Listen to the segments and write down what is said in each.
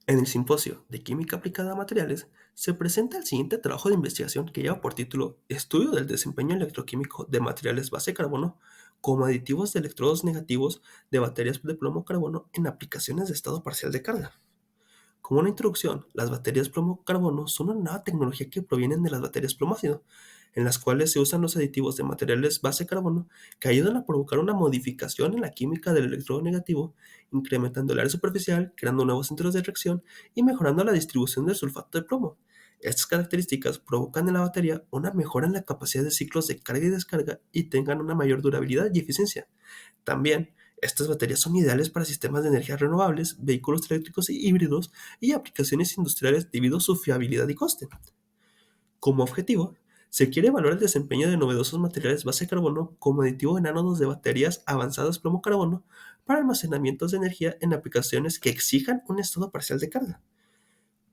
En el Simposio de Química Aplicada a Materiales se presenta el siguiente trabajo de investigación que lleva por título Estudio del desempeño electroquímico de materiales base carbono como aditivos de electrodos negativos de baterías de plomo-carbono en aplicaciones de estado parcial de carga. Como una introducción, las baterías plomo-carbono son una nueva tecnología que provienen de las baterías plomo-ácido, en las cuales se usan los aditivos de materiales base carbono que ayudan a provocar una modificación en la química del electrodo negativo, incrementando el área superficial, creando nuevos centros de reacción y mejorando la distribución del sulfato de plomo. Estas características provocan en la batería una mejora en la capacidad de ciclos de carga y descarga y tengan una mayor durabilidad y eficiencia. También, estas baterías son ideales para sistemas de energía renovables, vehículos eléctricos y híbridos y aplicaciones industriales debido a su fiabilidad y coste. Como objetivo, se quiere evaluar el desempeño de novedosos materiales base carbono como aditivo en ánodos de baterías avanzadas plomo-carbono para almacenamientos de energía en aplicaciones que exijan un estado parcial de carga.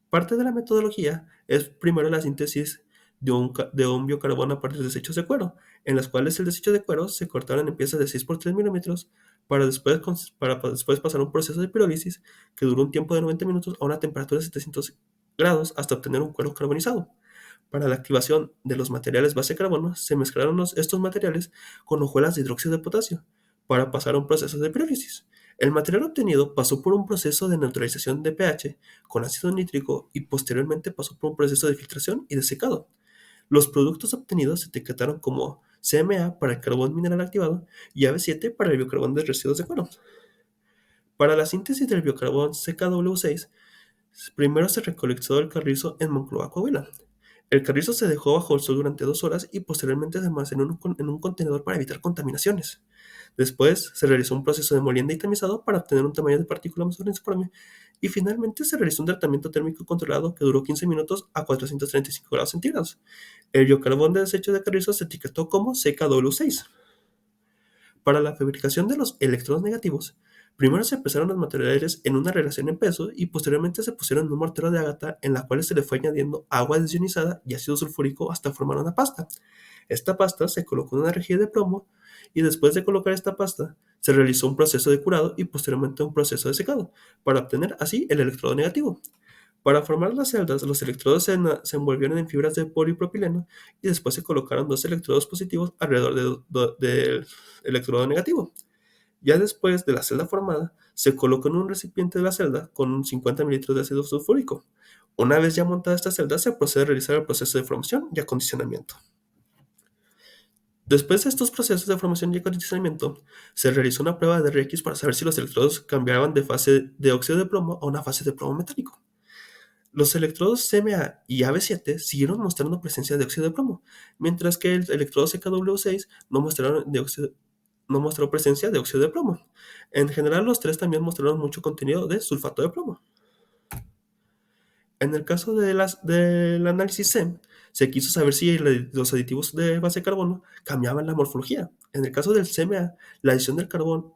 Parte de la metodología es primero la síntesis de un biocarbono a partir de desechos de cuero, en las cuales el desecho de cuero se cortaron en piezas de 6 por 3 milímetros para después pasar a un proceso de pirólisis que duró un tiempo de 90 minutos a una temperatura de 700 grados hasta obtener un cuero carbonizado. Para la activación de los materiales base carbono, se mezclaron estos materiales con hojuelas de hidróxido de potasio para pasar a un proceso de pirólisis. El material obtenido pasó por un proceso de neutralización de pH con ácido nítrico y posteriormente pasó por un proceso de filtración y de secado. Los productos obtenidos se etiquetaron como CMA para el carbón mineral activado y AB7 para el biocarbón de residuos de cuero. Para la síntesis del biocarbón CKW6, primero se recolectó el carrizo en Monclova, Coahuila. El carrizo se dejó bajo el sol durante 2 horas y posteriormente se almacenó en un contenedor para evitar contaminaciones. Después se realizó un proceso de molienda y tamizado para obtener un tamaño de partícula más uniforme y finalmente se realizó un tratamiento térmico controlado que duró 15 minutos a 435 grados centígrados. El biocarbón de desecho de carrizo se etiquetó como CKW6. Para la fabricación de los electrodos negativos, primero se pesaron los materiales en una relación en peso y posteriormente se pusieron en un mortero de ágata en la cual se le fue añadiendo agua desionizada y ácido sulfúrico hasta formar una pasta. Esta pasta se colocó en una rejilla de plomo y después de colocar esta pasta se realizó un proceso de curado y posteriormente un proceso de secado para obtener así el electrodo negativo. Para formar las celdas, los electrodos se envolvieron en fibras de polipropileno y después se colocaron dos electrodos positivos alrededor del electrodo negativo. Ya después de la celda formada, se colocó en un recipiente de la celda con 50 mililitros de ácido sulfúrico. Una vez ya montada esta celda, se procede a realizar el proceso de formación y acondicionamiento. Después de estos procesos de formación y acondicionamiento, se realizó una prueba de RX para saber si los electrodos cambiaban de fase de óxido de plomo a una fase de plomo metálico. Los electrodos CMA y AB7 siguieron mostrando presencia de óxido de plomo, mientras que el electrodo CKW6 no mostró presencia de óxido de plomo. En general, los tres también mostraron mucho contenido de sulfato de plomo. En el caso del análisis SEM, se quiso saber si los aditivos de base de carbono cambiaban la morfología. En el caso del CMA, la adición del carbón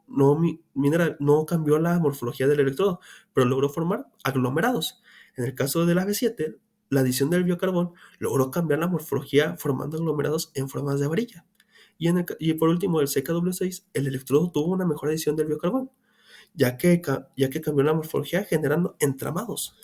mineral no cambió la morfología del electrodo, pero logró formar aglomerados. En el caso del AB7, la adición del biocarbón logró cambiar la morfología formando aglomerados en formas de varilla. Y por último, el CKW6, el electrodo tuvo una mejor adición del biocarbón, ya que cambió la morfología generando entramados.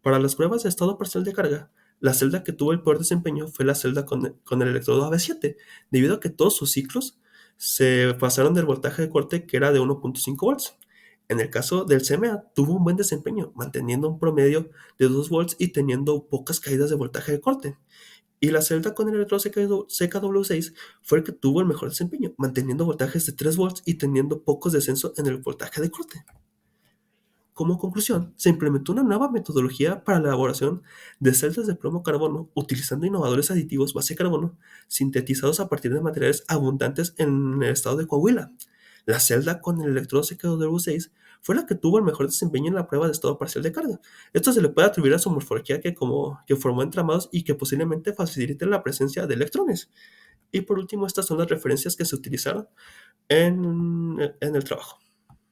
Para las pruebas de estado parcial de carga, la celda que tuvo el peor desempeño fue la celda con el electrodo AB7, debido a que todos sus ciclos se pasaron del voltaje de corte que era de 1.5 volts. En el caso del CMA, tuvo un buen desempeño, manteniendo un promedio de 2 volts y teniendo pocas caídas de voltaje de corte. Y la celda con el electrodo CKW6 fue el que tuvo el mejor desempeño, manteniendo voltajes de 3 volts y teniendo pocos descensos en el voltaje de corte. Como conclusión, se implementó una nueva metodología para la elaboración de celdas de plomo-carbono utilizando innovadores aditivos base carbono sintetizados a partir de materiales abundantes en el estado de Coahuila. La celda con el electrodo CKW6 fue la que tuvo el mejor desempeño en la prueba de estado parcial de carga. Esto se le puede atribuir a su morfología que formó entramados y que posiblemente facilite la presencia de electrones. Y por último, estas son las referencias que se utilizaron en el trabajo.